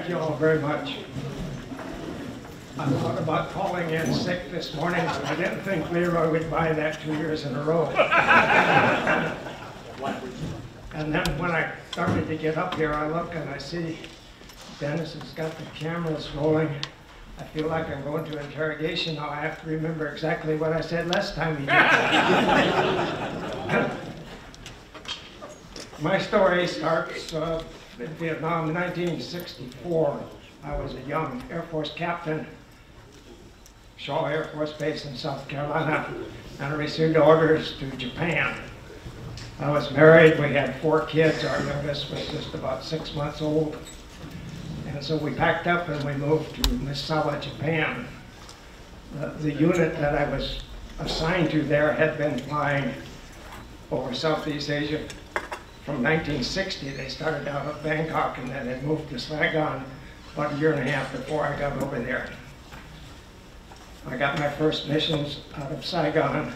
Thank you all very much. I thought about calling in sick this morning, but I didn't think Leroy would buy that 2 years in a row. And then when I started to get up here, I look and I see Dennis has got the cameras rolling. I feel like I'm going to interrogation now. I have to remember exactly what I said last time he did. My story starts in Vietnam in 1964. I was a young Air Force captain, Shaw Air Force Base in South Carolina, and I received orders to Japan. I was married, we had 4 kids, our youngest was just about 6 months old. And so we packed up and we moved to Misawa, Japan. The unit that I was assigned to there had been flying over Southeast Asia from 1960. They started out at Bangkok and then they moved to Saigon about a year and a half before I got over there. I got my first missions out of Saigon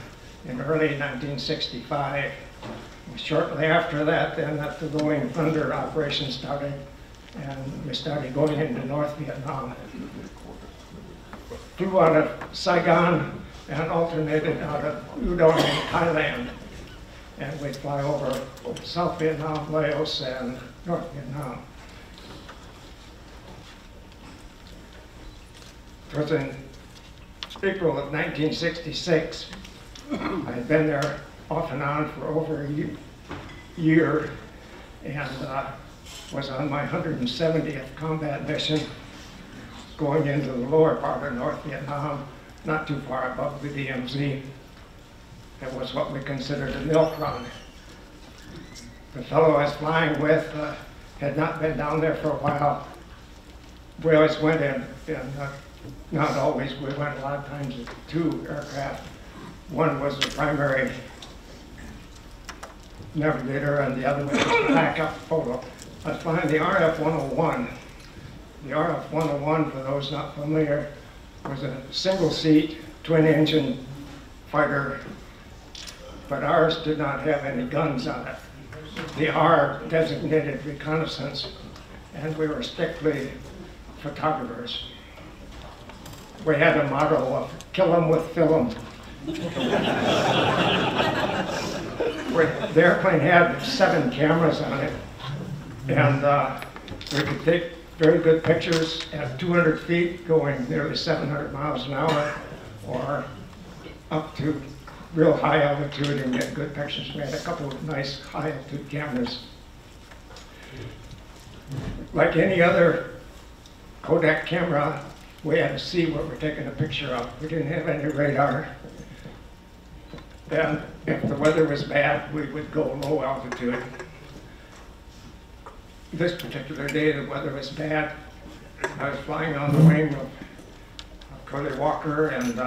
in early 1965. Shortly after that, then that the Rolling Thunder operation started, and we started going into North Vietnam. Flew out of Saigon and alternated out of Udon in Thailand. And we'd fly over South Vietnam, Laos, and North Vietnam. It was in April of 1966. I had been there off and on for over a year and was on my 170th combat mission going into the lower part of North Vietnam, not too far above the DMZ. It was what we considered a milk run. The fellow I was flying with had not been down there for a while. We always went in, not always, we went a lot of times with 2 aircraft. One was the primary navigator and the other was the backup photo. I was flying the RF-101. The RF-101, for those not familiar, was a single-seat, twin-engine fighter, but ours did not have any guns on it. The R designated reconnaissance, and we were strictly photographers. We had a motto of kill them with film. The airplane had 7 cameras on it, and we could take very good pictures at 200 feet going nearly 700 miles an hour, or up to real high altitude and get good pictures. We had a couple of nice high altitude cameras. Like any other Kodak camera, we had to see what we're taking a picture of. We didn't have any radar. And if the weather was bad, we would go low altitude. This particular day, the weather was bad. I was flying on the wing of Curly Walker, and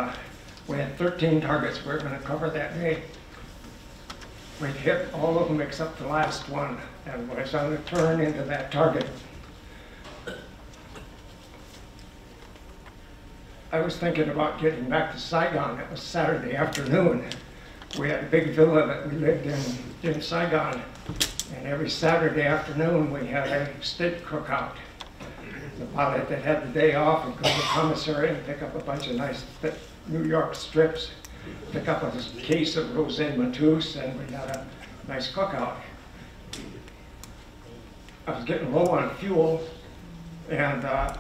we had 13 targets we were going to cover that day. We hit all of them except the last one, and when I was on the turn into that target, I was thinking about getting back to Saigon. It was Saturday afternoon. We had a big villa that we lived in Saigon, and every Saturday afternoon we had a steak cookout. The pilot that had the day off would go to the commissary and pick up a bunch of nice thick New York strips, pick up a case of Rosé Matus, and we had a nice cookout. I was getting low on fuel, and I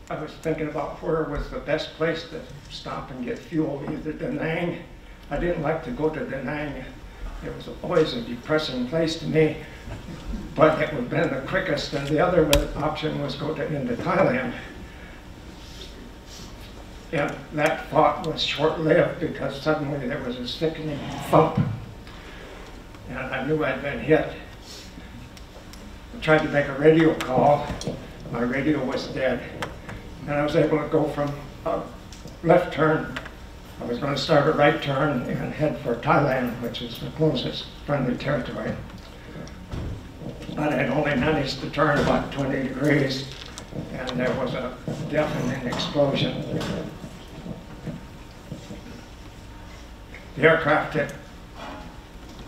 was thinking about where was the best place to stop and get fuel, either Da Nang. I didn't like to go to Da Nang. It was always a depressing place to me, but it would have been the quickest, and the other option was go into Thailand. And that thought was short-lived because suddenly there was a sickening thump, and I knew I'd been hit. I tried to make a radio call. My radio was dead, and I was able to go from a left turn. I was going to start a right turn and head for Thailand, which is the closest friendly territory. But I'd only managed to turn about 20 degrees, and there was a deafening explosion. The aircraft had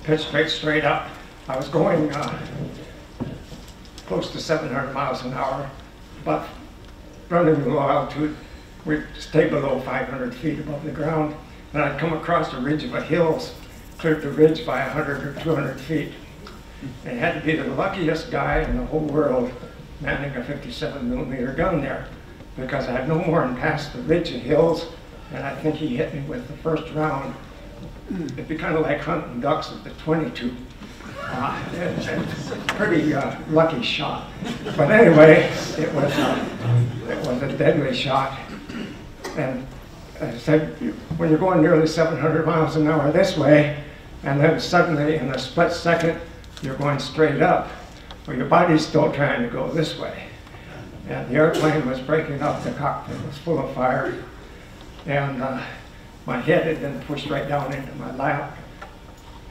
pitched straight up. I was going close to 700 miles an hour. but running at low altitude, we'd stay below 500 feet above the ground. And I'd come across a ridge of hills, cleared the ridge by 100 or 200 feet. And had to be the luckiest guy in the whole world manning a 57mm gun there, because I had no more than passed the ridge of hills, and I think he hit me with the first round. It'd be kind of like hunting ducks at the 22. It's a pretty lucky shot. But anyway, it was a deadly shot. And as I said, when you're going nearly 700 miles an hour this way, and then suddenly in a split second, you're going straight up, well, your body's still trying to go this way. And the airplane was breaking up, the cockpit was full of fire, and my head had been pushed right down into my lap.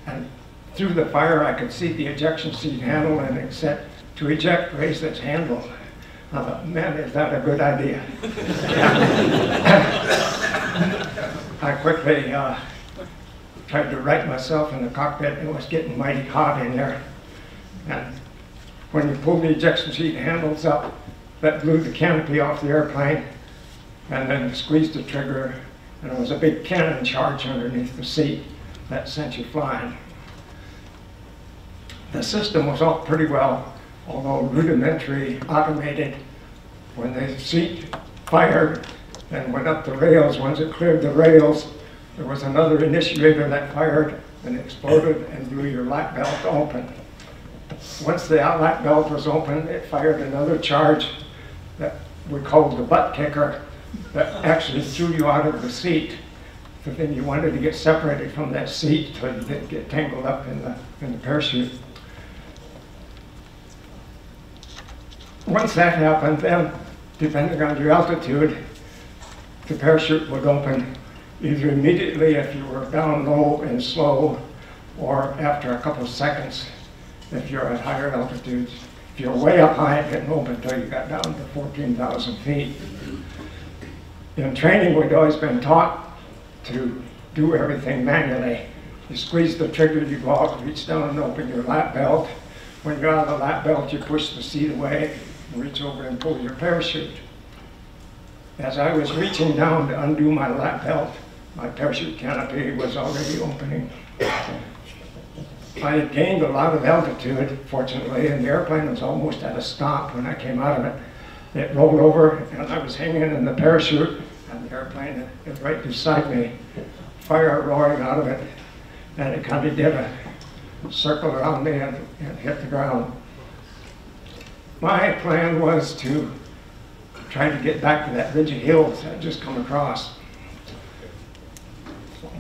And through the fire, I could see the ejection seat handle, and it said, "To eject, raise this handle." I thought, man, is that a good idea? I quickly tried to right myself in the cockpit. It was getting mighty hot in there. And when you pulled the ejection seat handles up, that blew the canopy off the airplane, and then squeezed the trigger, and there was a big cannon charge underneath the seat that sent you flying. The system was all pretty well, although rudimentary, automated. When the seat fired and went up the rails, once it cleared the rails, there was another initiator that fired and exploded and blew your lap belt open. Once the lap belt was open, it fired another charge that we called the butt kicker, that actually threw you out of the seat. So then you wanted to get separated from that seat so you didn't get tangled up in the parachute. Once that happened, then, depending on your altitude, the parachute would open either immediately if you were down low and slow, or after a couple of seconds if you're at higher altitudes. If you're way up high, it didn't open until you got down to 14,000 feet. In training, we'd always been taught to do everything manually. You squeeze the trigger, you go out, reach down and open your lap belt. When you're out of the lap belt, you push the seat away, reach over and pull your parachute. As I was reaching down to undo my lap belt, my parachute canopy was already opening. I had gained a lot of altitude, fortunately, and the airplane was almost at a stop when I came out of it. It rolled over, and I was hanging in the parachute, and the airplane is right beside me, fire roaring out of it, and it kind of did a circle around me and hit the ground. My plan was to try to get back to that ridge of hills I'd just come across.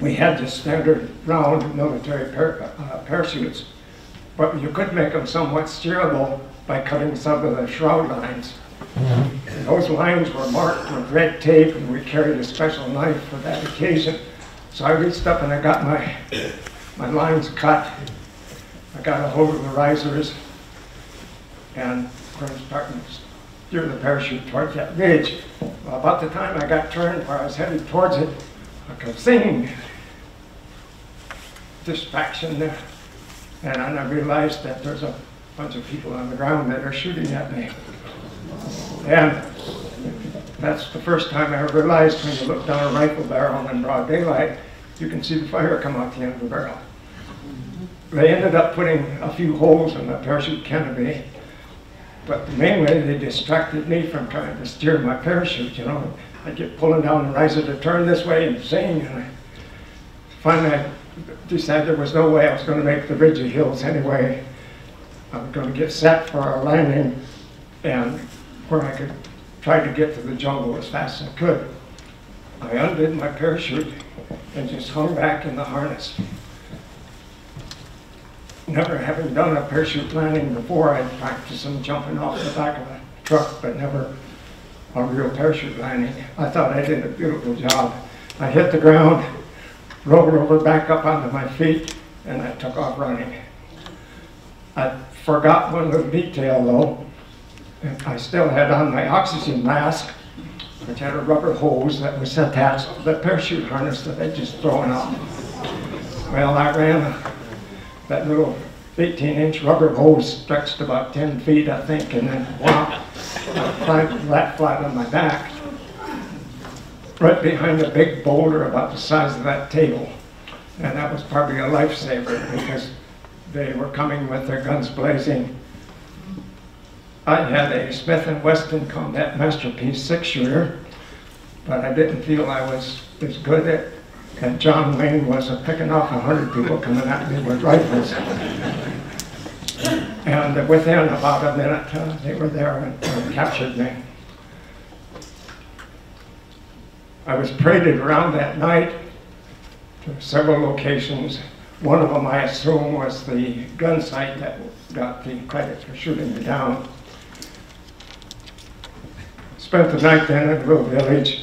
We had just standard round military parachutes, but you could make them somewhat steerable by cutting some of the shroud lines. And those lines were marked with red tape, and we carried a special knife for that occasion. So I reached up and I got my lines cut. I got a hold of the risers, and I was starting to steer the parachute towards that ridge. Well, about the time I got turned where I was headed towards it, I could sing distraction there. And then I realized that there's a bunch of people on the ground that are shooting at me. And that's the first time I ever realized when you look down a rifle barrel in broad daylight, you can see the fire come out the end of the barrel. They ended up putting a few holes in the parachute canopy, but mainly they distracted me from trying to steer my parachute, you know. I'd get pulling down the riser to turn this way and sing, and finally I decided there was no way I was going to make the ridge of hills anyway. I was going to get set for a landing, and where I could try to get to the jungle as fast as I could. I undid my parachute and just hung back in the harness. Never having done a parachute landing before, I'd practiced some jumping off the back of a truck, but never a real parachute landing. I thought I did a beautiful job. I hit the ground, rolled over back up onto my feet, and I took off running. I forgot one little detail though. I still had on my oxygen mask, which had a rubber hose that was attached to the parachute harness that I'd just thrown out. Well, I ran that little 18-inch rubber hose stretched about 10 feet, I think, and then whop, flat on my back, right behind a big boulder about the size of that table. And that was probably a lifesaver because they were coming with their guns blazing. I had a Smith & Wesson Combat Masterpiece 6-shooter, but I didn't feel I was as good at it. And John Wayne was picking off 100 people coming at me with rifles. And within about a minute, they were there and captured me. I was paraded around that night to several locations. One of them, I assume, was the gun site that got the credit for shooting me down. Spent the night then in a little village,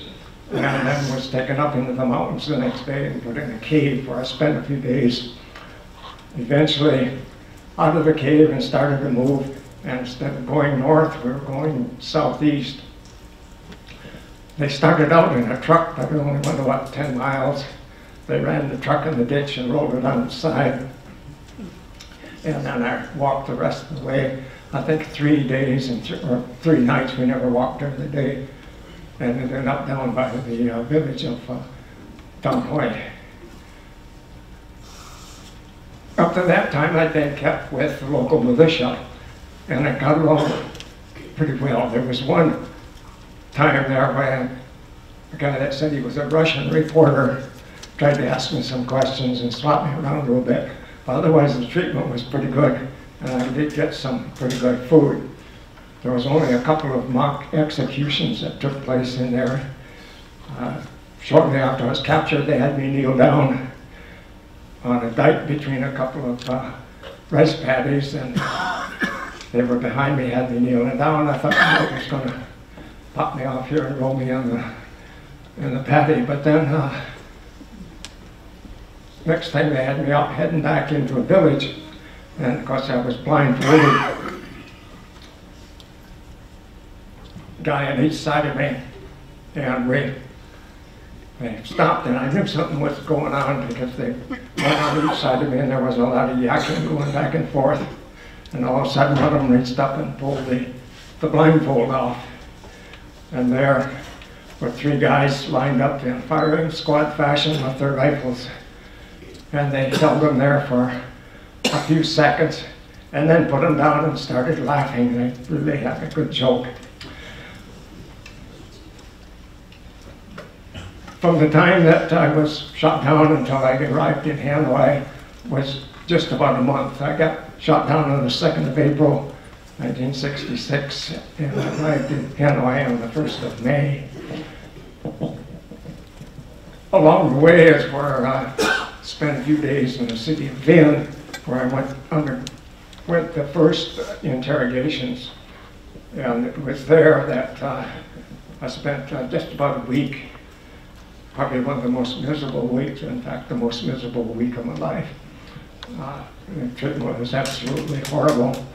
and then was taken up into the mountains the next day and put in a cave where I spent a few days. Eventually, out of the cave and started to move, and instead of going north, we were going southeast. They started out in a truck, but we only went about 10 miles. They ran the truck in the ditch and rolled it on the side. And then I walked the rest of the way. I think 3 days or 3 nights. We never walked during the day. And ended up down by the village of Doughty. Up to that time, I'd been kept with the local militia, and I got along pretty well. There was one time there when a guy that said he was a Russian reporter tried to ask me some questions and slap me around a little bit. Otherwise, the treatment was pretty good, and I did get some pretty good food. There was only a couple of mock executions that took place in there. Shortly after I was captured, they had me kneel down on a dike between a couple of rice paddies, and they were behind me, had me kneeling down. I thought somebody was going to pop me off here and roll me in the paddy, but then next time they had me out heading back into a village, and of course I was blindfolded. Guy on each side of me, and we stopped, and I knew something was going on because they went on each side of me, and there was a lot of yakking going back and forth, and all of a sudden one of them reached up and pulled the blindfold off, and there were 3 guys lined up in firing squad fashion with their rifles, and they held them there for a few seconds, and then put them down and started laughing. They really had a good joke. From the time that I was shot down until I arrived in Hanoi was just about a month. I got shot down on the 2nd of April, 1966, and I arrived in Hanoi on the 1st of May. Along the way is where I spent a few days in the city of Vinh, where I went the first interrogations, and it was there that I spent just about a week. Probably one of the most miserable weeks, in fact, the most miserable week of my life. The treatment was absolutely horrible.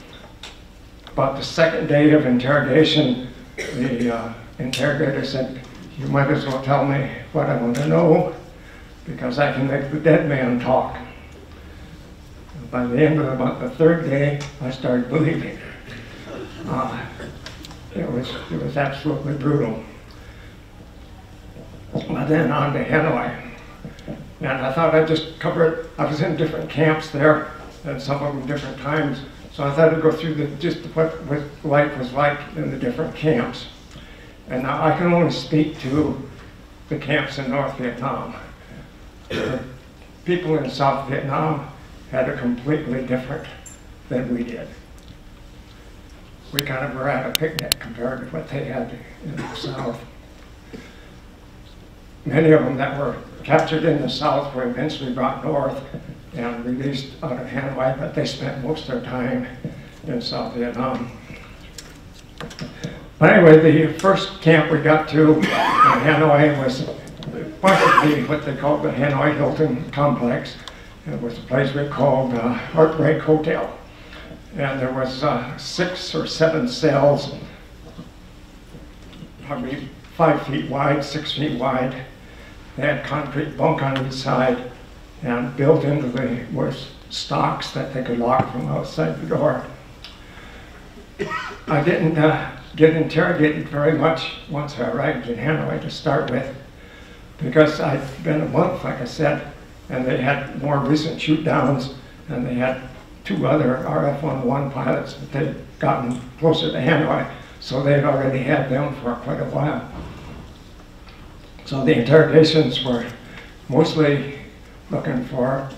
About the 2nd day of interrogation, the interrogator said, "You might as well tell me what I want to know, because I can make the dead man talk." By the end of about the 3rd day, I started bleeding. It was absolutely brutal. But then on to Hanoi. And I thought I'd just cover it. I was in different camps there, and some of them different times. So I thought I'd go through just what life was like in the different camps. And now I can only speak to the camps in North Vietnam. The people in South Vietnam had a completely different than we did. We kind of were at a picnic compared to what they had in the South. Many of them that were captured in the South were eventually brought north and released out of Hanoi, but they spent most of their time in South Vietnam. But anyway, the first camp we got to in Hanoi was possibly what they called the Hanoi Hilton Complex. It was a place we called Heartbreak Hotel. And there was 6 or 7 cells, probably 5 feet wide, 6 feet wide. They had concrete bunk on each side, and built into the were stocks that they could lock from outside the door. I didn't get interrogated very much once I arrived in Hanoi to start with, because I'd been a month, like I said, and they had more recent shoot downs, and they had 2 other RF-11 pilots that they'd gotten closer to Hanoi, so they'd already had them for quite a while. So the interrogations were mostly looking for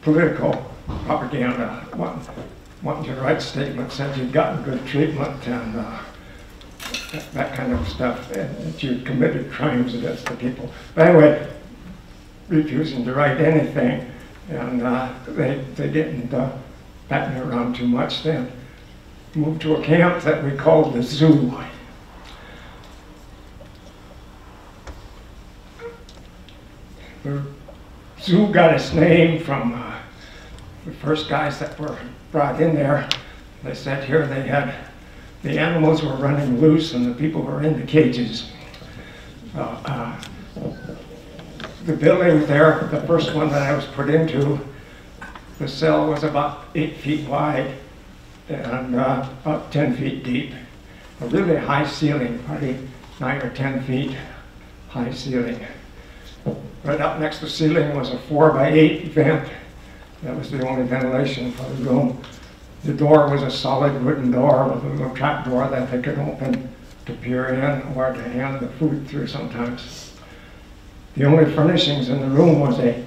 political propaganda, wanting to write statements that you'd gotten good treatment and that kind of stuff, and that you'd committed crimes against the people. But anyway, refusing to write anything, and they didn't bat me around too much then. Moved to a camp that we called the Zoo. The Zoo got its name from the first guys that were brought in there. They said here they had, the animals were running loose and the people were in the cages. The building there, the first one that I was put into, the cell was about 8 feet wide and about 10 feet deep. A really high ceiling, probably 9 or 10 feet high ceiling. Right up next to the ceiling was a 4x8 vent. That was the only ventilation for the room. The door was a solid wooden door with a little trap door that they could open to peer in or to hand the food through sometimes. The only furnishings in the room was a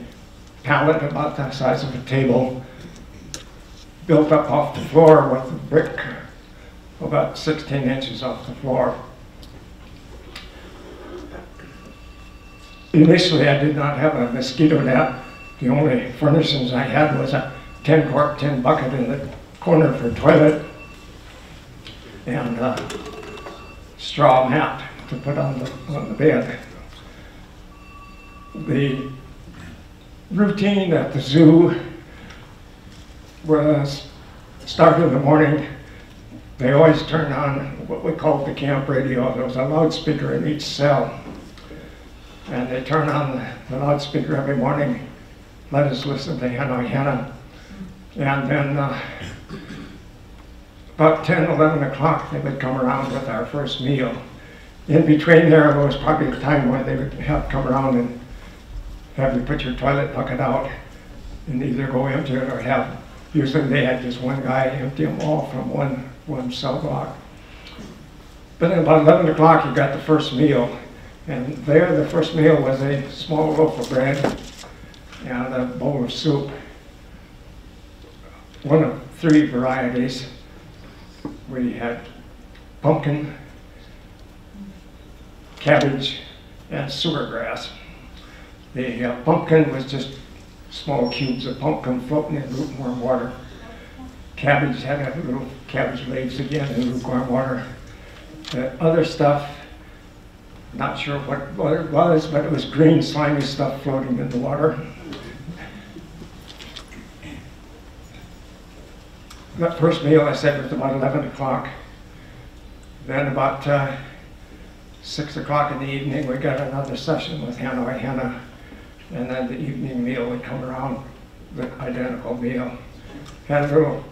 pallet about the size of a table, built up off the floor with a brick about 16 inches off the floor. Initially, I did not have a mosquito net. The only furnishings I had was a 10-quart tin bucket in the corner for toilet and a straw mat to put on the bed. The routine at the zoo was start in the morning. They always turned on what we called the camp radio. There was a loudspeaker in each cell. And they turn on the loudspeaker every morning, let us listen to Hanoi Hannah. And then about 10, 11 o'clock, they would come around with our first meal. In between there was probably a time when they would have come around and have you put your toilet bucket out and either go empty it or have, usually they had just one guy empty them all from one cell block. But then about 11 o'clock, you got the first meal. And there, the first meal was a small loaf of bread and a bowl of soup. One of 3 varieties. We had pumpkin, cabbage, and sugargrass. The pumpkin was just small cubes of pumpkin floating in lukewarm water. Cabbage had little cabbage leaves again in lukewarm water. The other stuff, not sure what it was, but it was green, slimy stuff floating in the water. That first meal, I said, was about 11 o'clock. Then about 6 o'clock in the evening, we got another session with Hanoi Hannah. And then the evening meal would come around, the identical meal. Had a little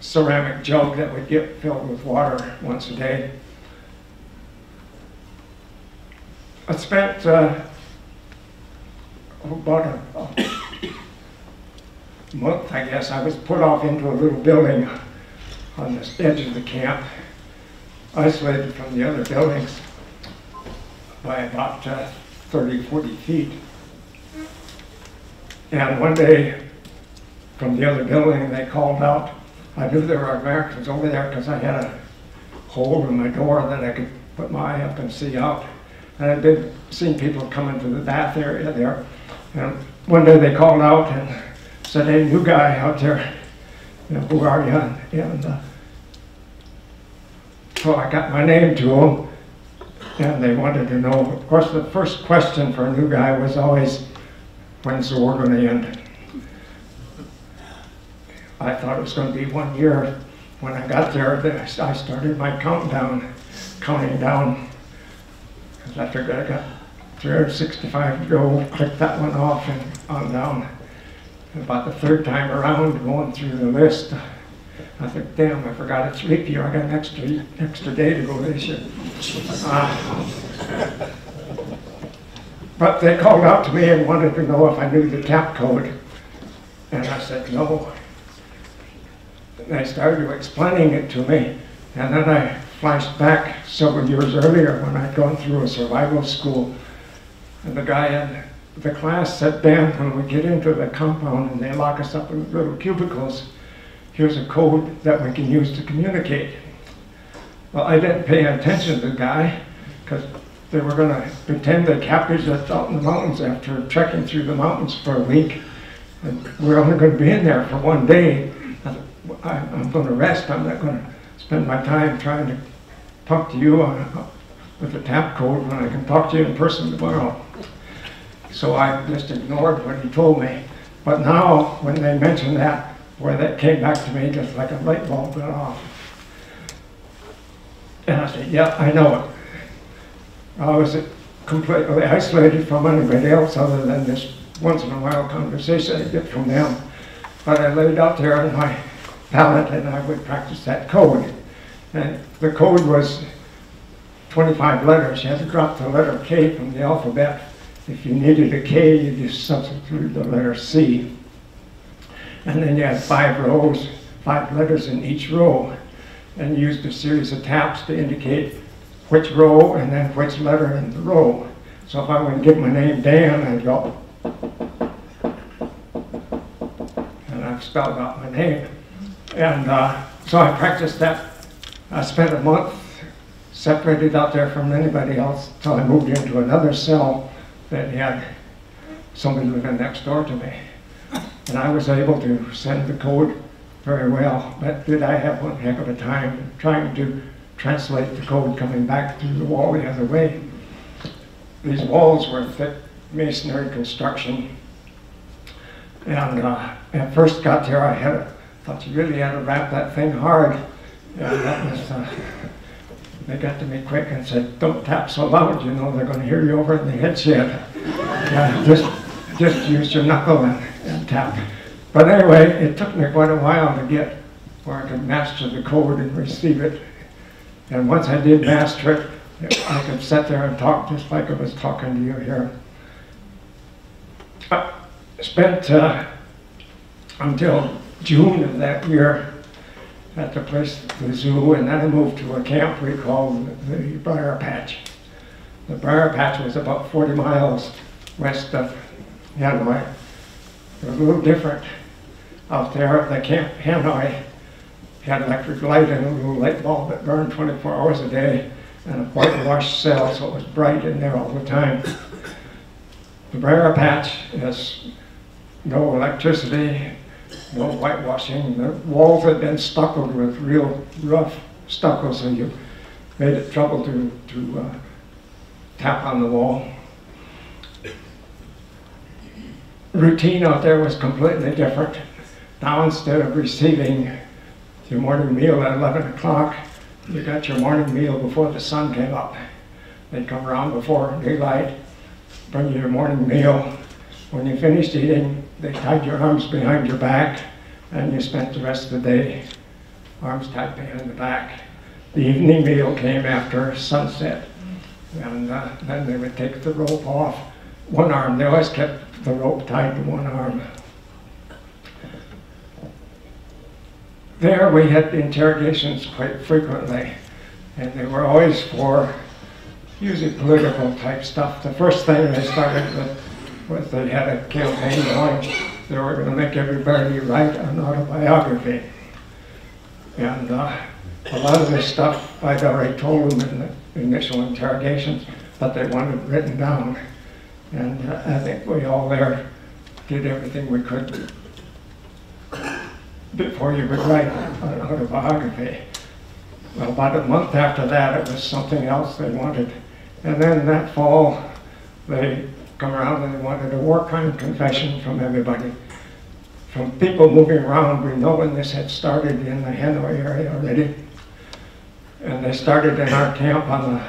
ceramic jug that would get filled with water once a day. I spent about a month, I guess. I was put off into a little building on the edge of the camp, isolated from the other buildings by about 30, 40 feet. And one day, from the other building, they called out. I knew there were Americans over there because I had a hole in my door that I could put my eye up and see out. And I'd been seeing people come into the bath area there. And one day they called out and said, "Hey, new guy out there, who are you?" And so I got my name to them, and they wanted to know. Of course, the first question for a new guy was always, "When's the war going to end?" I thought it was going to be 1 year. When I got there, I started my counting down. I figured I got 365 to go, click that one off and on down. And about the 3rd time around, going through the list, I think, damn, I forgot it's leap year. I got an extra day to go this year. But they called out to me and wanted to know if I knew the tap code. And I said, no. And they started explaining it to me. And then I flashed back several years earlier when I'd gone through a survival school. And the guy in the class said, Dan, when we get into the compound and they lock us up in little cubicles, here's a code that we can use to communicate. Well, I didn't pay attention to the guy because they were going to pretend they captured us out in the mountains after trekking through the mountains for a week. And we're only going to be in there for one day. I'm going to rest. I'm not going to spend my time trying to talk to you with a tap code when I can talk to you in person tomorrow. So I just ignored what he told me. But now, when they mentioned that, boy, that came back to me just like a light bulb went off. And I said, yeah, I know it. I was completely isolated from anybody else other than this once in a while conversation I get from them. But I laid out there on my pallet and I would practice that code. And the code was 25 letters. You had to drop the letter K from the alphabet. If you needed a K, you just substituted the letter C. And then you had 5 rows, 5 letters in each row, and used a series of taps to indicate which row and then which letter in the row. So if I would give my name Dan, I'd go, and I've spelled out my name. And so I practiced that. I spent a month separated out there from anybody else until I moved into another cell that had somebody living next door to me. And I was able to send the code very well, but did I have one heck of a time trying to translate the code coming back through the wall the other way. These walls were thick masonry construction. And at first got there, I thought you really had to wrap that thing hard. And that was, they got to me quick and said, don't tap so loud, you know, they're going to hear you over in the head shed. Just use your knuckle and tap. But anyway, it took me quite a while to get where I could master the code and receive it. And once I did master it, I could sit there and talk just like I was talking to you here. I spent until June of that year at the place, the zoo, and then I moved to a camp we called the Briar Patch. The Briar Patch was about 40 miles west of Hanoi. It was a little different out there. The camp Hanoi had electric light and a little light bulb that burned 24 hours a day and a whitewashed cell, so it was bright in there all the time. The Briar Patch has no electricity, no whitewashing. The walls had been stuccoed with real rough stucco, so you made it trouble to tap on the wall. Routine out there was completely different. Now instead of receiving your morning meal at 11 o'clock, you got your morning meal before the sun came up. They'd come around before daylight, bring you your morning meal. When you finished eating, they tied your arms behind your back, and you spent the rest of the day arms tied behind the back. The evening meal came after sunset, and then they would take the rope off one arm. They always kept the rope tied to one arm. There we had interrogations quite frequently, and they were always for usually political type stuff. The first thing they started with was they had a campaign going. They were going to make everybody write an autobiography. And a lot of this stuff I'd already told them in the initial interrogations, but they wanted it written down. And I think we all there did everything we could before you would write an autobiography. Well, about a month after that, it was something else they wanted. And then that fall, they come around and they wanted a war crime confession from everybody. From people moving around, we know when this had started in the Hanoi area already. And they started in our camp on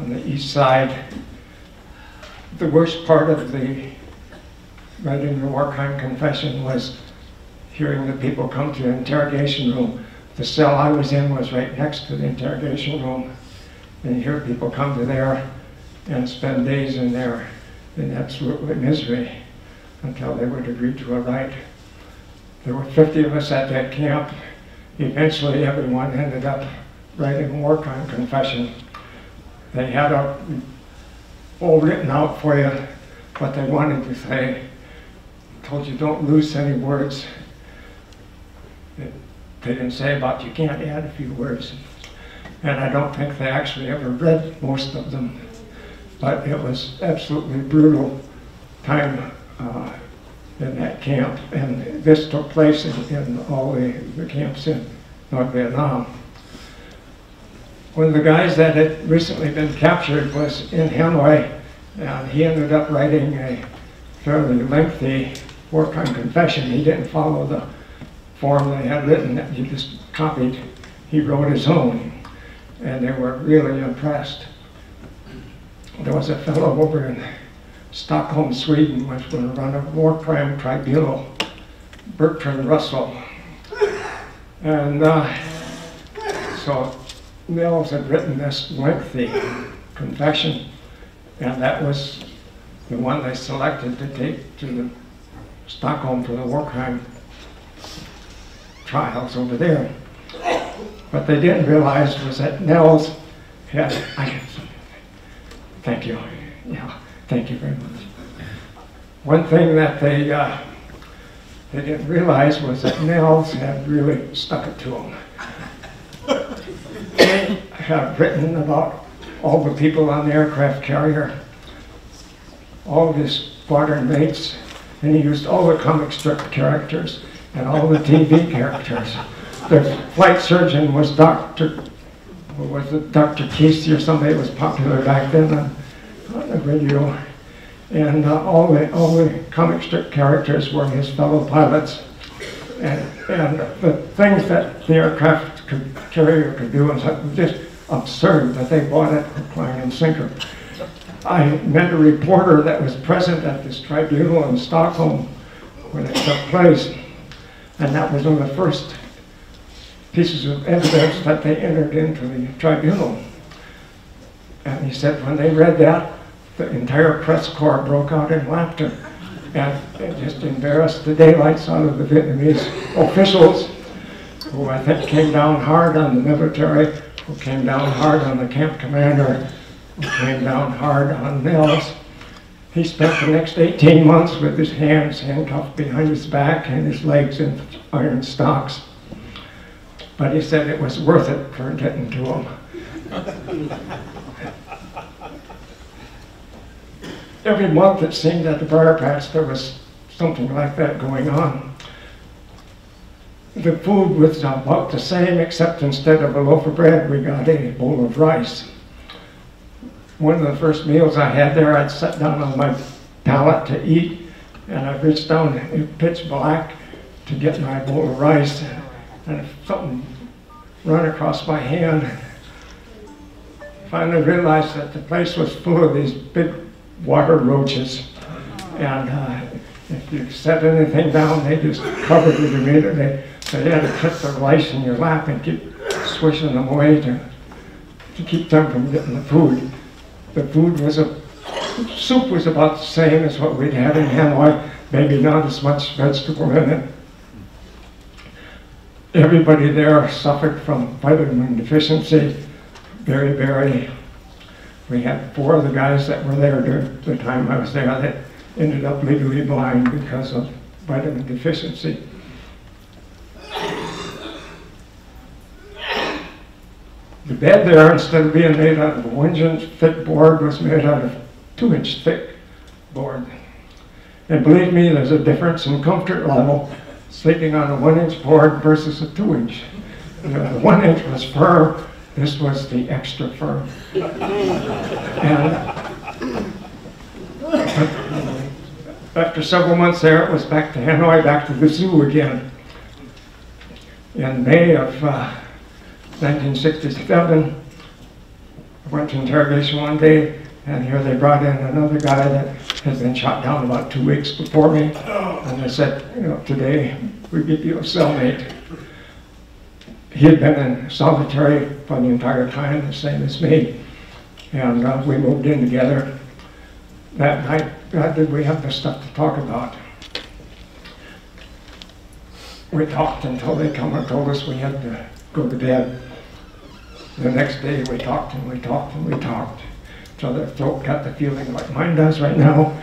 the east side. The worst part of the writing the war crime confession was hearing the people come to the interrogation room. The cell I was in was right next to the interrogation room. And you hear people come to there and spend days in there in absolute misery until they would agree to a right. There were 50 of us at that camp. Eventually everyone ended up writing a war crime confession. They had all written out for you what they wanted to say. Told you don't lose any words. They didn't say about you can't add a few words. And I don't think they actually ever read most of them. But it was absolutely brutal time in that camp. And this took place in all the camps in North Vietnam. One of the guys that had recently been captured was in Hanoi, and he ended up writing a fairly lengthy war crime confession. He didn't follow the form they had written that he just copied. He wrote his own, and they were really impressed. There was a fellow over in Stockholm, Sweden, was going to run a war crime tribunal, Bertrand Russell. And so Mills had written this lengthy confession, and that was the one they selected to take to the Stockholm for the war crime trials over there. What they didn't realize was that Nels had, thank you, yeah, thank you very much. One thing that they didn't realize was that Nels had really stuck it to them. They have written about all the people on the aircraft carrier, all of his squadron mates, and he used all the comic strip characters and all the TV characters. The flight surgeon was Dr. Casey or somebody that was popular back then on the radio. And all the comic strip characters were his fellow pilots. And the things that the aircraft carrier could do was just absurd that they bought it hook, line, and sinker. I met a reporter that was present at this tribunal in Stockholm when it took place, and that was one of the first pieces of evidence that they entered into the tribunal. And he said when they read that, the entire press corps broke out in laughter, and it just embarrassed the daylights out of the Vietnamese officials, who I think came down hard on the military, who came down hard on the camp commander, who came down hard on Mills. He spent the next 18 months with his hands handcuffed behind his back and his legs in iron stocks. But he said it was worth it for getting to him. Every month it seemed at the briar patch there was something like that going on. The food was about the same, except instead of a loaf of bread, we got a bowl of rice. One of the first meals I had there, I'd sat down on my pallet to eat, and I reached down in pitch black to get my bowl of rice, and something ran across my hand. Finally realized that the place was full of these big water roaches, and if you set anything down, they just covered it immediately. So you had to put the rice in your lap and keep swishing them away to keep them from getting the food. The food was soup was about the same as what we'd had in Hanoi, maybe not as much vegetable in it. Everybody there suffered from vitamin deficiency, very. We had 4 of the guys that were there during the time I was there that ended up legally blind because of vitamin deficiency. The bed there, instead of being made out of a 1-inch thick board, was made out of 2-inch thick board. And believe me, there's a difference in comfort level sleeping on a 1-inch board versus a 2-inch. The 1-inch was firm, this was the extra firm. And after several months there, it was back to Hanoi, back to the zoo again. In May of 1967, I went to interrogation one day, and here they brought in another guy that had been shot down about 2 weeks before me. And they said, you know, today we give you a cellmate. He had been in solitary for the entire time, the same as me. And we moved in together. That night, God, did we have the stuff to talk about. We talked until they come and told us we had to go to bed. The next day we talked and we talked and we talked. So their throat got the feeling like mine does right now.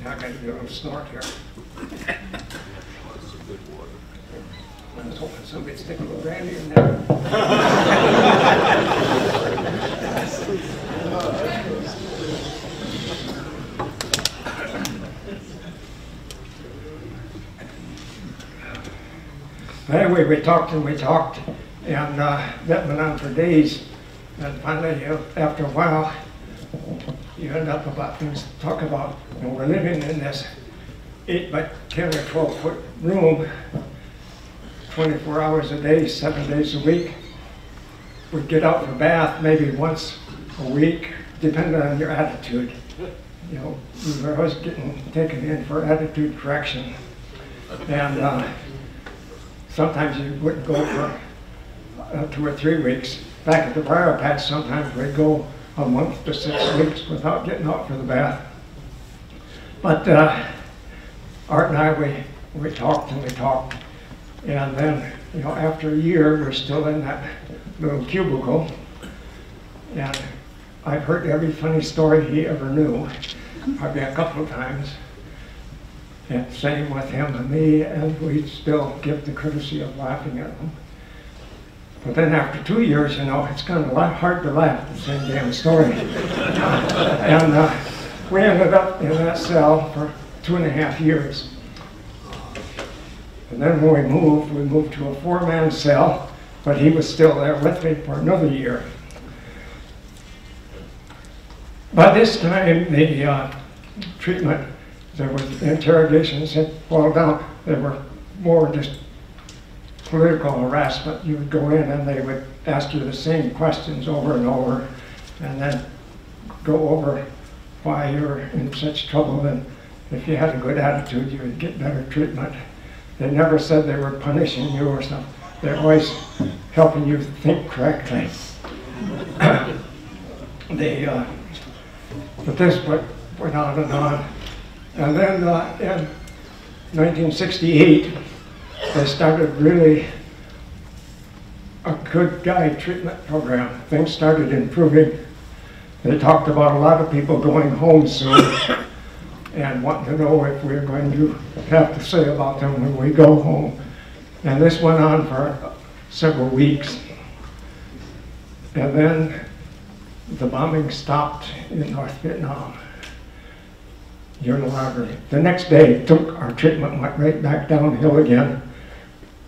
Now I got to do a little snort here. I was hoping somebody'd stick a little brandy in there. Anyway, we talked and we talked, and that went on for days. And finally, after a while, you end up about things to talk about. And we're living in this 8 by 10 or 12 foot room, 24 hours a day, 7 days a week. We'd get out for a bath maybe once a week, depending on your attitude. You know, we were always getting taken in for attitude correction. And sometimes you wouldn't go for 2 or 3 weeks. Back at the briar patch, sometimes we'd go a month to 6 weeks without getting out for the bath. But Art and I, we talked and we talked. And then, you know, after a year, we're still in that little cubicle. And I've heard every funny story he ever knew, probably a couple of times. And same with him and me, and we still give the courtesy of laughing at him. But then after 2 years, you know, it's kind of hard to laugh at the same damn story. And we ended up in that cell for 2.5 years. And then when we moved to a 4-man cell, but he was still there with me for another year. By this time, the treatment, there was interrogations had boiled down. They were more just political harassment. You would go in and they would ask you the same questions over and over, and then go over why you were in such trouble, and if you had a good attitude, you would get better treatment. They never said they were punishing you or something. They're always helping you think correctly. But this went on and on. And then in 1968, they started really a good guy treatment program. Things started improving. They talked about a lot of people going home soon and wanting to know if we were going to have to say about them when we go home. And this went on for several weeks. And then the bombing stopped in North Vietnam unilaterally. The next day, our treatment went right back downhill again.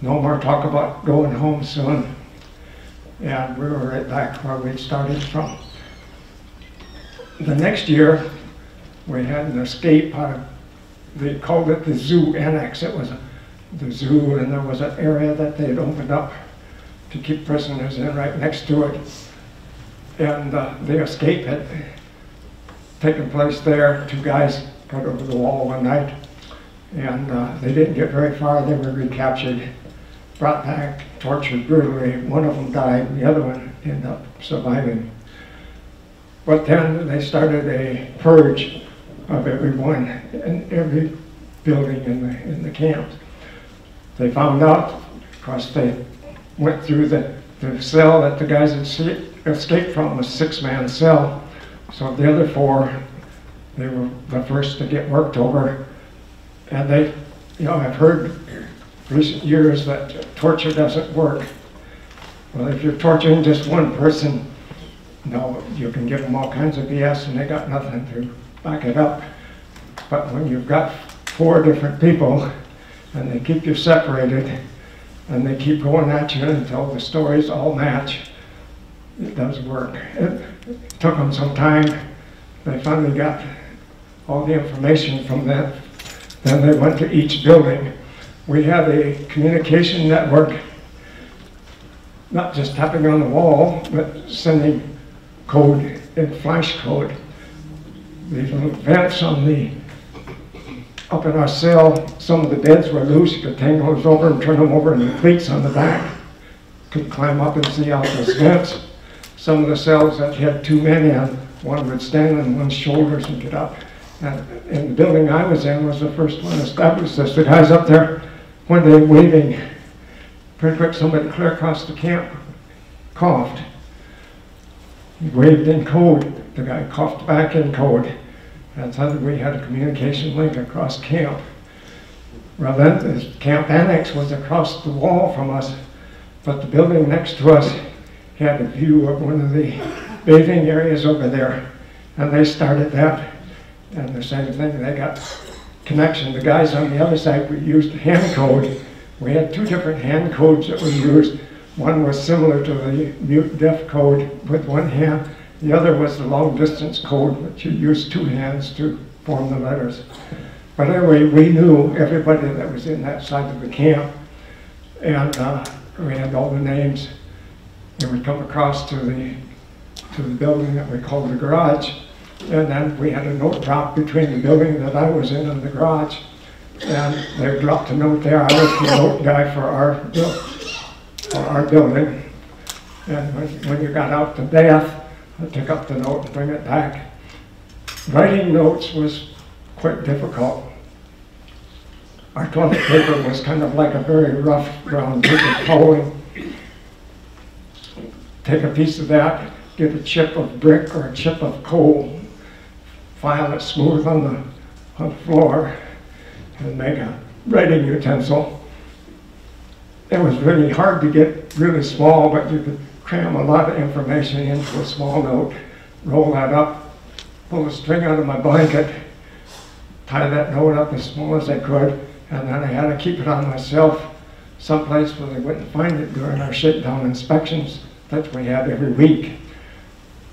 No more talk about going home soon. And we were right back where we'd started from. The next year, we had an escape out of, they called it the zoo annex. It was the zoo, and there was an area that they'd opened up to keep prisoners in right next to it. And the escape had taken place there. 2 guys got over the wall one night, and they didn't get very far. They were recaptured, brought back, tortured brutally. One of them died, the other one ended up surviving. But then they started a purge of everyone in every building in the camps. They found out, of course, they went through the cell that the guys had escaped from, was a 6-man cell. So the other 4, they were the first to get worked over. And they, you know, I've heard recent years that torture doesn't work. Well, if you're torturing just one person, no, you can give them all kinds of BS and they got nothing to back it up. But when you've got 4 different people and they keep you separated and they keep going at you until the stories all match, it does work. It took them some time. They finally got all the information from that. Then they went to each building. We had a communication network not just tapping on the wall, but sending code in flash code. These little vents on up in our cell, some of the beds were loose. You could hang those over and turn them over, and the cleats on the back could climb up and see out those vents. Some of the cells that had two men in, one would stand on one's shoulders and get up. And the building I was in was the first one established this. The guys up there, one day waving, pretty quick somebody clear across the camp coughed. He waved in code. The guy coughed back in code. And suddenly we had a communication link across camp. Well, then the camp annex was across the wall from us, but the building next to us had a view of one of the bathing areas over there. And they started that, and the same thing, they got connection. The guys on the other side, we used hand code. We had two different hand codes that we used. One was similar to the mute deaf code with one hand. The other was the long distance code, which you use two hands to form the letters. But anyway, we knew everybody that was in that side of the camp, and we had all the names. And we'd come across to the building that we called the garage, and then we had a note drop between the building that I was in and the garage, and they dropped a note there. I was the note guy for our building, and when you got out to Bath, I'd pick up the note and bring it back. Writing notes was quite difficult. Our toilet paper was kind of like a very rough brown piece of coloring. Take a piece of that, get a chip of brick or a chip of coal, file it smooth on the floor, and make a writing utensil. It was really hard to get really small, but you could cram a lot of information into a small note, roll that up, pull a string out of my blanket, tie that note up as small as I could, and then I had to keep it on myself someplace where they wouldn't find it during our shakedown inspections that we had every week,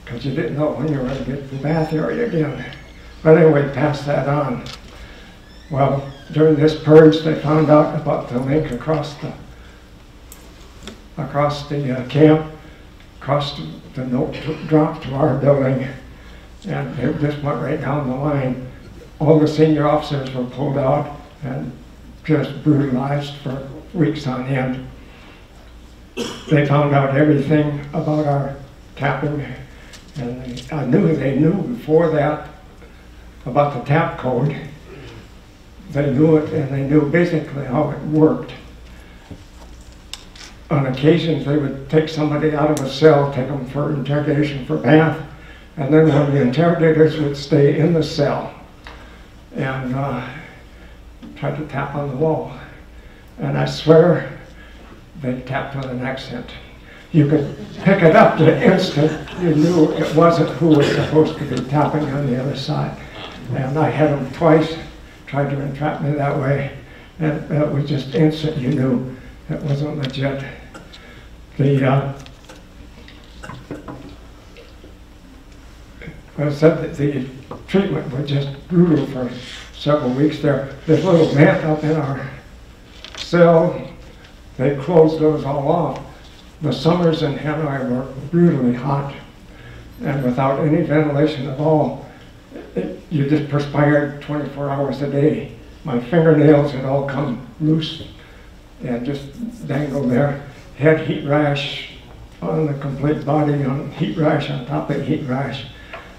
because you didn't know when you were going to get to the bath area again. But anyway, pass that on. Well, during this purge, they found out about the link across the camp, across the note drop to our building, and it just went right down the line. All the senior officers were pulled out and just brutalized for weeks on end. They found out everything about our tapping, and I knew they knew before that about the tap code. They knew it, and they knew basically how it worked. On occasions, they would take somebody out of a cell, take them for interrogation for bath, and then one of the interrogators would stay in the cell and try to tap on the wall. And I swear, they tapped with an accent. You could pick it up the instant you knew it wasn't who was supposed to be tapping on the other side. And I had them twice, tried to entrap me that way, and it was just instant you knew it wasn't legit. I said that the treatment was just brutal for several weeks there. This little vent up in our cell, they closed those all off. The summers in Hanoi were brutally hot, and without any ventilation at all, you just perspired 24 hours a day. My fingernails had all come loose and just dangled there. Had heat rash on the complete body, on heat rash on top of heat rash.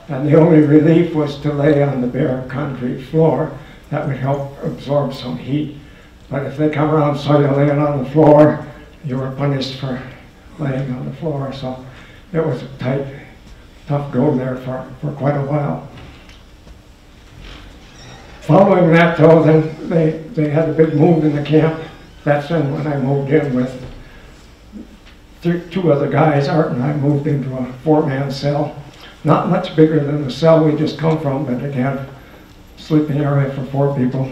And the only relief was to lay on the bare concrete floor. That would help absorb some heat. But if they come around saw you laying on the floor, you were punished for laying on the floor. So it was a tight, tough go there for quite a while. Following that though, then they had a big move in the camp. That's then when I moved in with two other guys. Art and I moved into a 4-man cell. Not much bigger than the cell we just come from, but it had a sleeping area for 4 people.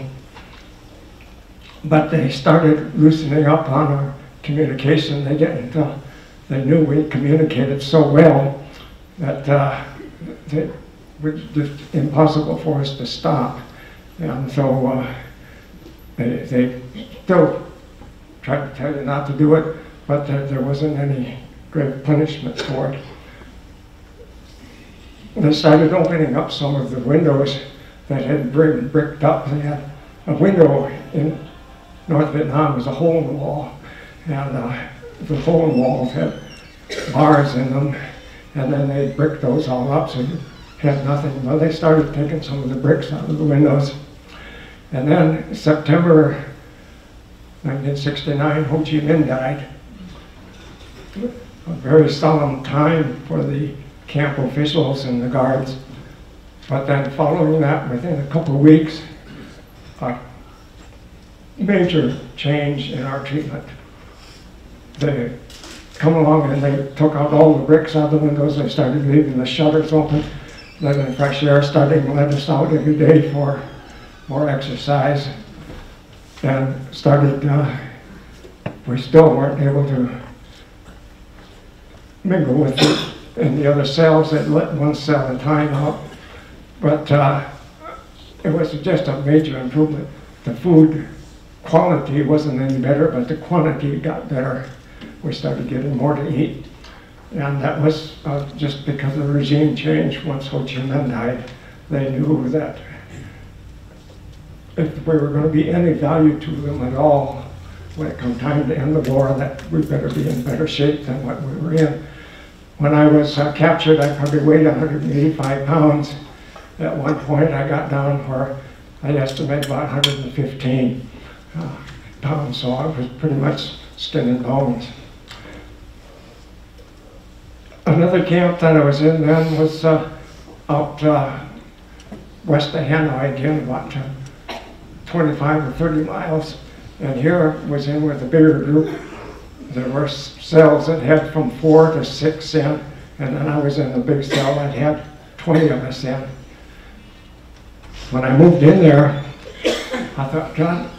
But they started loosening up on our communication. They knew we communicated so well that it was just impossible for us to stop. And so they still tried to tell you not to do it, but there wasn't any great punishment for it. They started opening up some of the windows that had been bricked up. They had a window in North Vietnam was a hole in the wall, and the hole in the walls had bars in them, and then they bricked those all up so you had nothing. Well, they started taking some of the bricks out of the windows. And then September 1969, Ho Chi Minh died. A very solemn time for the camp officials and the guards. But then following that, within a couple of weeks, a major change in our treatment. They come along and they took out all the bricks out of the windows. They started leaving the shutters open, letting fresh air starting to let us out every day for more exercise. And started, we still weren't able to mingle with in the other cells. They'd let one cell at a time out. But it was just a major improvement. The food quality wasn't any better, but the quantity got better. We started getting more to eat. And that was just because of the regime change. Once Ho Chi Minh died, they knew that if we were going to be any value to them at all, when it come time to end the war, that we better be in better shape than what we were in. When I was captured, I probably weighed 185 pounds. At one point, I got down where I estimate about 115 pounds, so I was pretty much skin and bones. Another camp that I was in then was out west of Hanoi again, about 25 or 30 miles. And here was in with a bigger group. There were cells that had from 4 to 6 in, and then I was in the big cell that had 20 of us in. When I moved in there, I thought, God,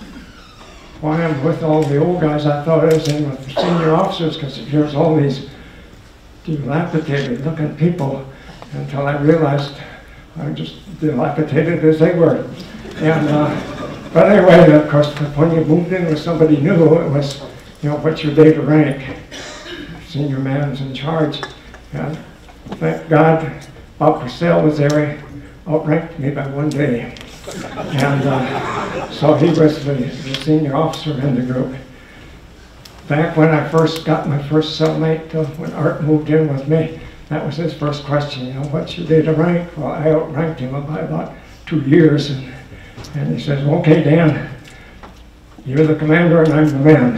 why I'm with all the old guys? I thought I was in with the senior officers, because here's all these dilapidated looking people, until I realized I'm just dilapidated as they were. And but anyway, of course, when you moved in with somebody new, it was, you know, what's your data rank? Senior man's in charge. And thank God, Bob Purcell was there. Outranked me by 1 day. And so he was the senior officer in the group. Back when I first got my first cellmate, when Art moved in with me, that was his first question, you know, what's your data rank? Well, I outranked him by about 2 years. And he says, okay, Dan, you're the commander and I'm the man.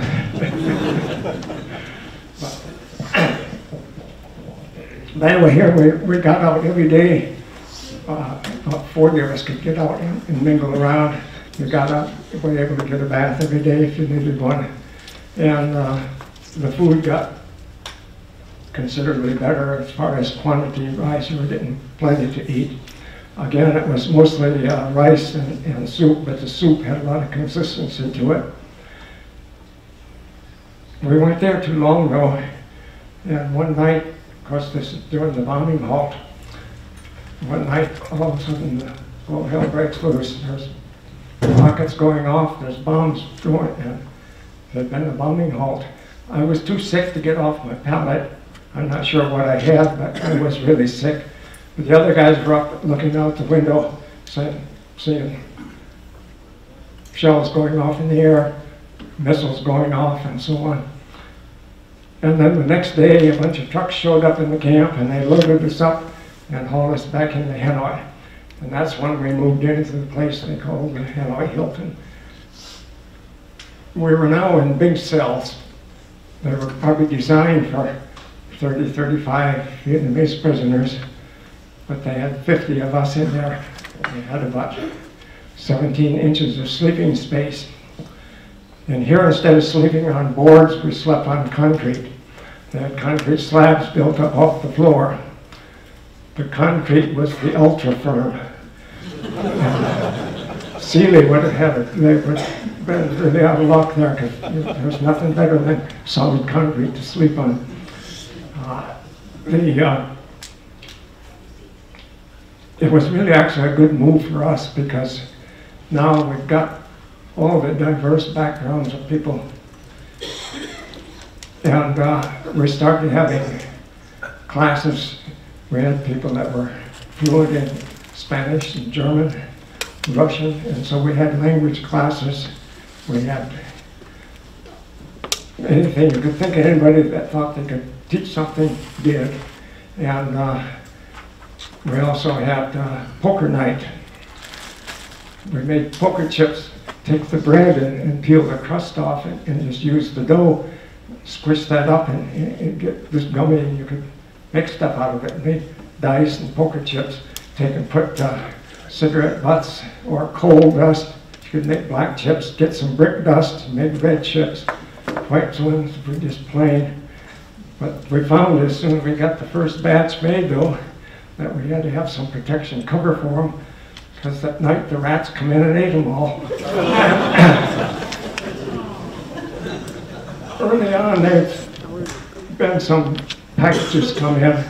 But anyway, here we got out every day. About 40 of us could get out and mingle around. You got out, you were able to get a bath every day if you needed one. And the food got considerably better as far as quantity-wise. We were getting plenty to eat. Again, it was mostly rice and soup, but the soup had a lot of consistency to it. We weren't there too long though, and one night, of course this is during the bombing halt, one night all of a sudden all hell breaks loose. There's rockets going off, there's bombs going, and there'd been a bombing halt. I was too sick to get off my pallet. I'm not sure what I had, but I was really sick. But the other guys were up looking out the window, seeing shells going off in the air, missiles going off, and so on. And then the next day, a bunch of trucks showed up in the camp, and they loaded us up and hauled us back into Hanoi. And that's when we moved into the place they called the Hanoi Hilton. We were now in big cells. They were probably designed for 30, 35 Vietnamese prisoners. But they had 50 of us in there. We had about 17 inches of sleeping space. And here, instead of sleeping on boards, we slept on concrete. They had concrete slabs built up off the floor. The concrete was the ultra firm. Sealy would have had it. They would have been really out of luck there, because there's nothing better than solid concrete to sleep on. It was really actually a good move for us, because now we've got all the diverse backgrounds of people. And we started having classes. We had people that were fluent in Spanish and German, Russian, and so we had language classes. We had anything you could think of. Anybody that thought they could teach something did. And we also had poker night. We made poker chips, take the bread and peel the crust off and just use the dough, squish that up and get this gummy, and you could make stuff out of it. Made dice and poker chips. Take and put cigarette butts or coal dust. You could make black chips, get some brick dust, make red chips. White ones were just plain. But we found as soon as we got the first batch made, though, that we had to have some protection cover for them, because that night the rats come in and ate them all. Early on, there's been some packages come in.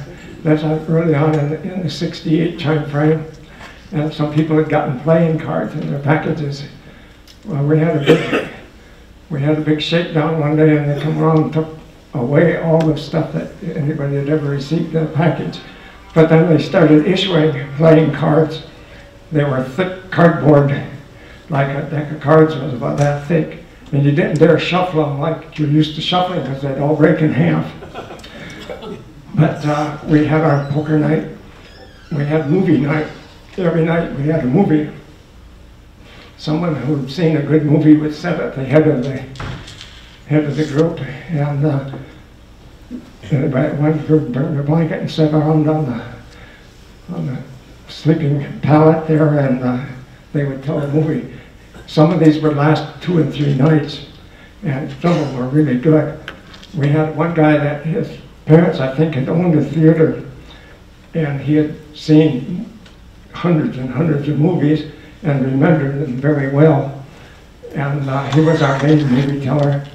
That's early on in the '68 time frame, and some people had gotten playing cards in their packages. Well, we had a big shakedown one day, and they come around and took away all the stuff that anybody had ever received in a package. But then they started issuing playing cards. They were thick cardboard, like a deck of cards was about that thick, and you didn't dare shuffle them like you're used to shuffling because they'd all break in half. But we had our poker night. We had movie night. Every night we had a movie. Someone who'd seen a good movie would sit at the head of the group, and everybody, one group burned a blanket and sat around on the sleeping pallet there, and they would tell a movie. Some of these would last 2 and 3 nights, and some of them were really good. We had one guy that his parents, I think, had owned a theater, and he had seen hundreds and hundreds of movies and remembered them very well. And he was our main movie teller.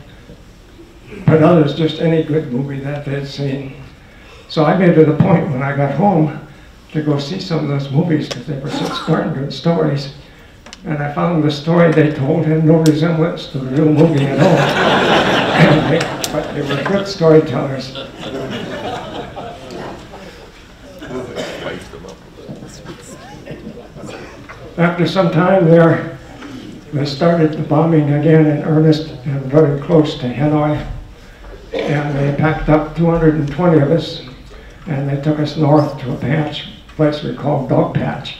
But others, just any good movie that they'd seen. So I made it a point when I got home to go see some of those movies because they were such darn good stories. And I found the story they told had no resemblance to the real movie at all. But they were good storytellers. After some time there, they started the bombing again in earnest and very close to Hanoi. And they packed up 220 of us, and they took us north to a place we called Dog Patch.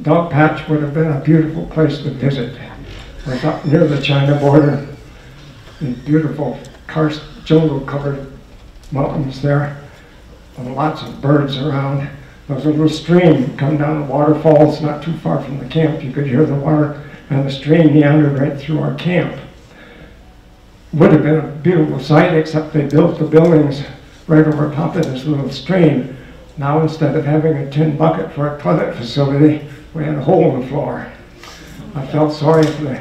Dog Patch would have been a beautiful place to visit. It was up near the China border, in beautiful karst jungle-covered mountains there, and lots of birds around. There was a little stream come down the waterfalls not too far from the camp. You could hear the water, and the stream meandered right through our camp. Would have been a beautiful sight, except they built the buildings right over top of this little stream. Now, instead of having a tin bucket for a toilet facility, we had a hole in the floor. I felt sorry for the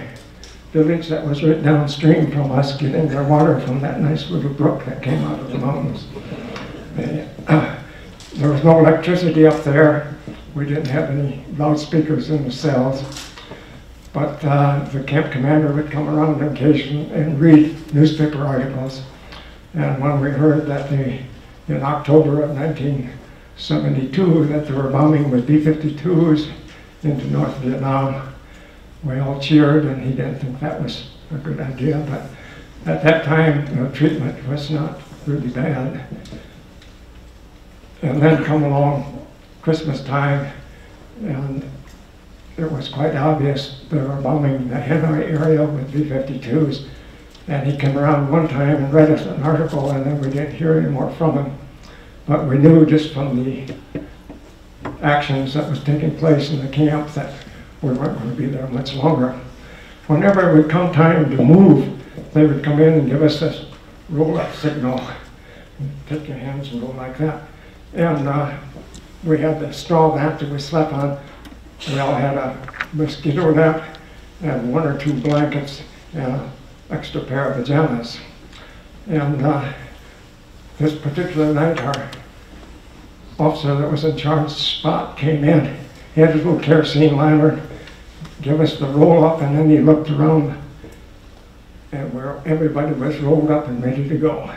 village that was right downstream from us getting their water from that nice little brook that came out of the mountains. There was no electricity up there. We didn't have any loudspeakers in the cells. But the camp commander would come around on occasion and read newspaper articles. And when we heard that in October of 1972 that they were bombing with B-52s into North Vietnam, we all cheered, and he didn't think that was a good idea. But at that time, treatment was not really bad. And then come along Christmas time, and it was quite obvious they were bombing the Hanoi area with B-52s. And he came around one time and read us an article, and then we didn't hear any more from him. But we knew just from the actions that was taking place in the camp that we weren't going to be there much longer. Whenever it would come time to move, they would come in and give us this roll-up signal. Take your hands and go like that. And we had the straw mat that we slept on. We all had a mosquito net and 1 or 2 blankets and an extra pair of pajamas. And this particular night, our officer that was in charge, Spot, came in. He had his little kerosene lantern, gave us the roll up, and then he looked around and where everybody was rolled up and ready to go.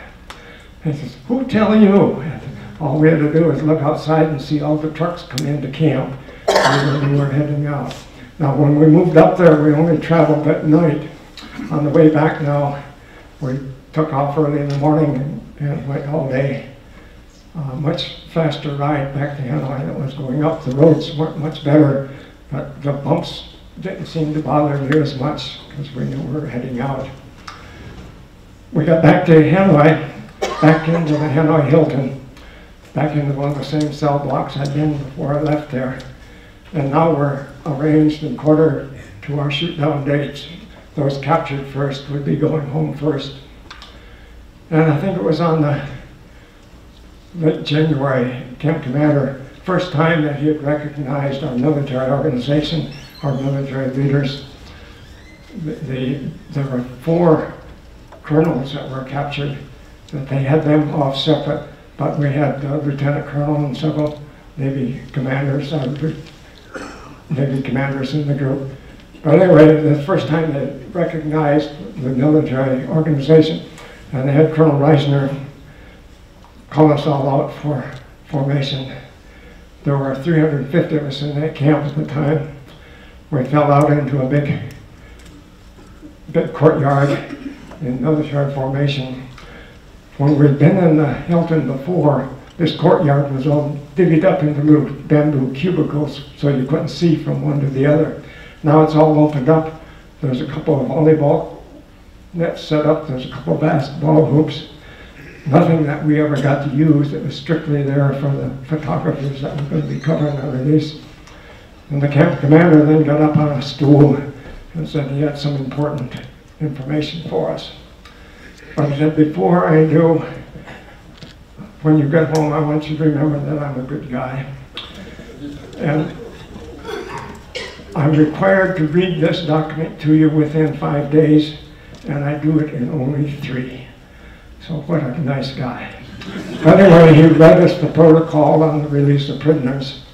He says, "Who tell you?" And all we had to do was look outside and see all the trucks come into camp when we were heading out. Now, when we moved up there, we only traveled at night. On the way back now, we took off early in the morning and went all day. Much faster ride back to Hanoi than it was going up. The roads weren't much better, but the bumps didn't seem to bother near as much because we knew we were heading out. We got back to Hanoi, back into the Hanoi Hilton, back into one of the same cell blocks I'd been before I left there. And now we're arranged in quarter to our shoot down dates. Those captured first would be going home first. And I think it was on the late January, Camp Commander, first time that he had recognized our military organization, our military leaders. There were 4 colonels that were captured, that they had them off separate, but we had Lieutenant Colonel and several Navy commanders, Navy commanders in the group. But anyway, the first time they recognized the military organization, and they had Colonel Reisner call us all out for formation. There were 350 of us in that camp at the time. We fell out into a big courtyard in military formation. When we'd been in the Hilton before, this courtyard was all divvied up into little bamboo cubicles so you couldn't see from one to the other. Now it's all opened up. There's a couple of volleyball nets set up. There's a couple of basketball hoops. Nothing that we ever got to use. It was strictly there for the photographers that were going to be covering our release. And the camp commander then got up on a stool and said he had some important information for us. But he said, "Before I do, when you get home, I want you to remember that I'm a good guy. And I'm required to read this document to you within 5 days, and I do it in only 3. So what a nice guy. Anyway, he read us the protocol on the release of prisoners.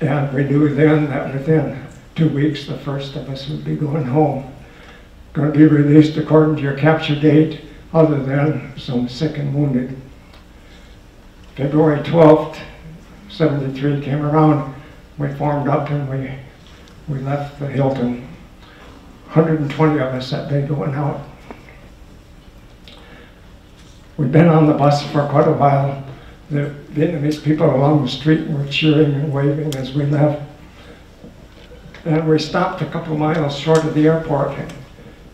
And we knew then that within 2 weeks, the first of us would be going home. Going to be released according to your capture date, other than some sick and wounded. February 12th, 73 came around. We formed up and we left the Hilton. 120 of us that day going out. We'd been on the bus for quite a while. The Vietnamese people along the street were cheering and waving as we left. And we stopped a couple of miles short of the airport,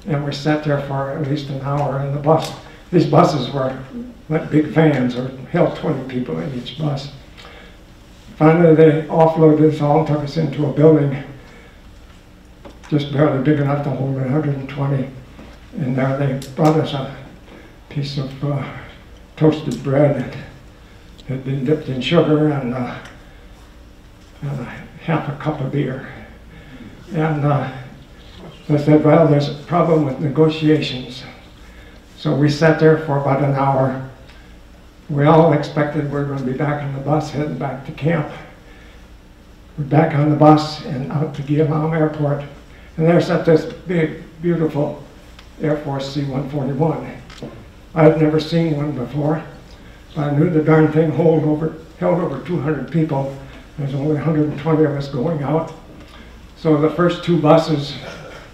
and we sat there for at least an hour in the bus. These buses were like big vans, or held 20 people in each bus. Finally, they offloaded us all and took us into a building just barely big enough to hold 120. And there they brought us a piece of toasted bread that had been dipped in sugar and half a cup of beer. And they said, "Well, there's a problem with negotiations." So we sat there for about an hour. We all expected we were going to be back on the bus heading back to camp. We're back on the bus and out to Gia Lam Airport. And there sat this big, beautiful Air Force C-141. I had never seen one before, but I knew the darn thing held over 200 people. There's only 120 of us going out. So the first 2 buses,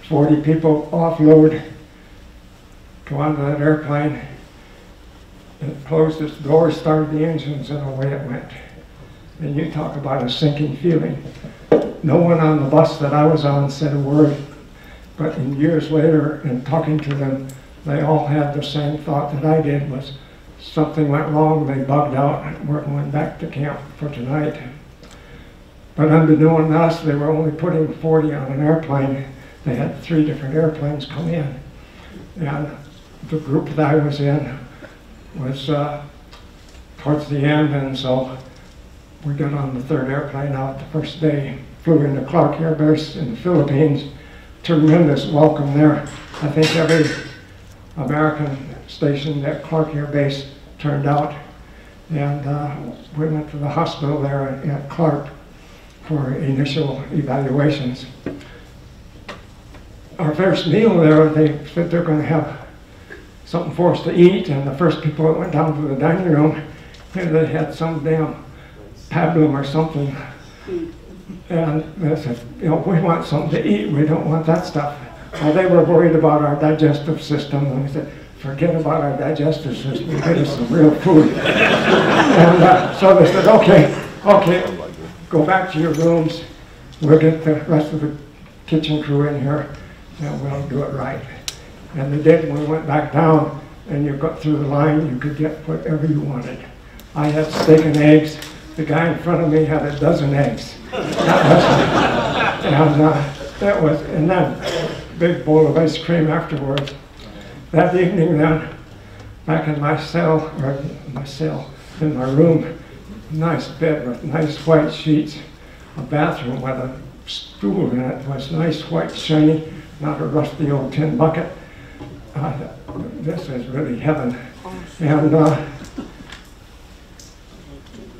40 people offload, go onto that airplane. It closed its doors, started the engines, and away it went. And you talk about a sinking feeling. No one on the bus that I was on said a word, but in years later, in talking to them, they all had the same thought that I did, was something went wrong, they bugged out, and we're going back to camp for tonight. But unbeknown to us, they were only putting 40 on an airplane. They had 3 different airplanes come in. And the group that I was in was towards the end, and so we got on the 3rd airplane out the first day, flew into Clark Air Base in the Philippines. Tremendous welcome there. I think every American stationed at Clark Air Base turned out, and we went to the hospital there at Clark for initial evaluations. Our first meal there, they said they're going to have something for us to eat, and the first people that went down to the dining room, they had some damn pablum or something. And they said, you know, we want something to eat, we don't want that stuff. Well, they were worried about our digestive system, and we said, forget about our digestive system, get us some real food. And so they said, okay, go back to your rooms, we'll get the rest of the kitchen crew in here, and we'll do it right. And they did. When we went back down, and you got through the line, you could get whatever you wanted. I had steak and eggs. The guy in front of me had a dozen eggs. And then a big bowl of ice cream afterwards. That evening then, back in my cell, in my room, nice bed with nice white sheets, a bathroom with a stool in it, was nice, white, shiny, not a rusty old tin bucket. This is really heaven. And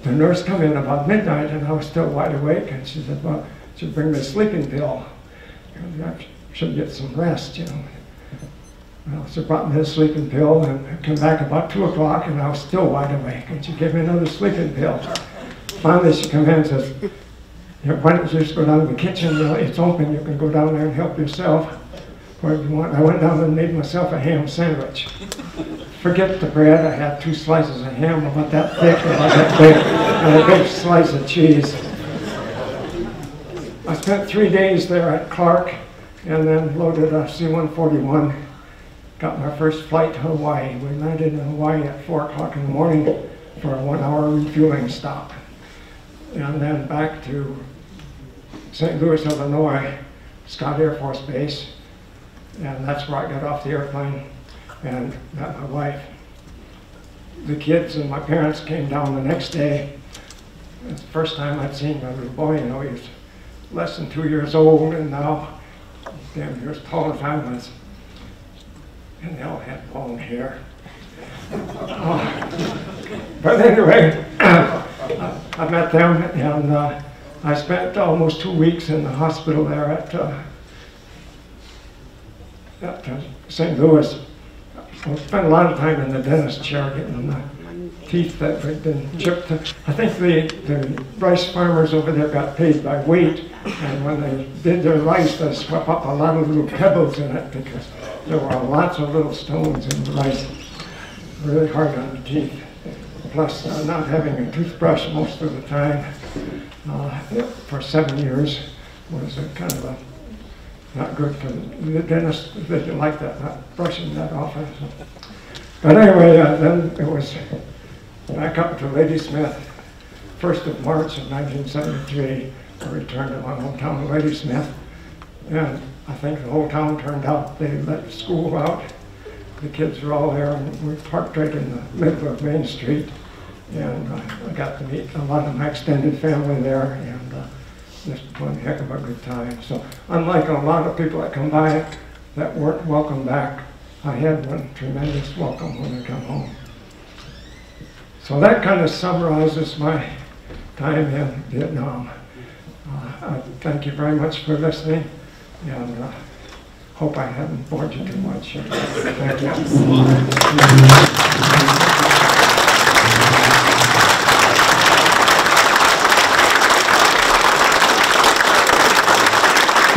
the nurse come in about midnight, and I was still wide awake, and she said, well, she'd bring me a sleeping pill. I should get some rest, you know. Well, she brought me a sleeping pill, and I came back about 2 o'clock, and I was still wide awake, and she gave me another sleeping pill. Finally, she came in and says, why don't you just go down to the kitchen, you know, it's open, you can go down there and help yourself. Whatever you want. I went down and made myself a ham sandwich. Forget the bread, I had 2 slices of ham about that thick, about that big, and a big slice of cheese. I spent 3 days there at Clark, and then loaded a C-141. Got my first flight to Hawaii. We landed in Hawaii at 4 o'clock in the morning for a 1-hour refueling stop. And then back to St. Louis, Illinois, Scott Air Force Base. And that's where I got off the airplane and met my wife. The kids and my parents came down the next day. It's the first time I'd seen my little boy. You know, he was less than 2 years old, and now, damn, he was taller than I was. And they all had long hair. But anyway, I met them, and I spent almost 2 weeks in the hospital there at St. Louis. I spent a lot of time in the dentist chair getting the teeth that had been chipped. I think the rice farmers over there got paid by weight, and when they did their rice, they swept up a lot of little pebbles in it because there were lots of little stones in the rice. Really hard on the teeth. Plus, not having a toothbrush most of the time for 7 years was kind of not good for the dentist. They didn't like that, not brushing that often. So. But anyway, then it was back up to Ladysmith, 1st of March of 1973. I returned to my hometown of Ladysmith, and I think the whole town turned out. They let school out. The kids were all there, and we parked right in the middle of Main Street. And I got to meet a lot of my extended family there, and just one heck of a good time. So unlike a lot of people that come by that weren't welcome back, I had one tremendous welcome when I come home. So that kind of summarizes my time in Vietnam. I thank you very much for listening, and hope I haven't bored you too much. Thank you.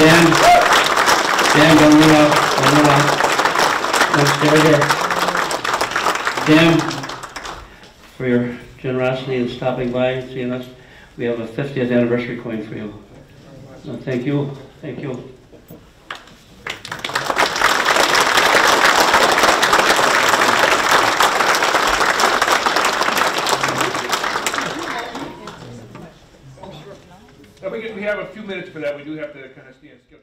Dan, don't move out. Let's stay here. Dan, for your generosity in stopping by and seeing us, we have a 50th anniversary coin for you. So thank you. Thank you. We have a few minutes for that. We do have to kind of stand still.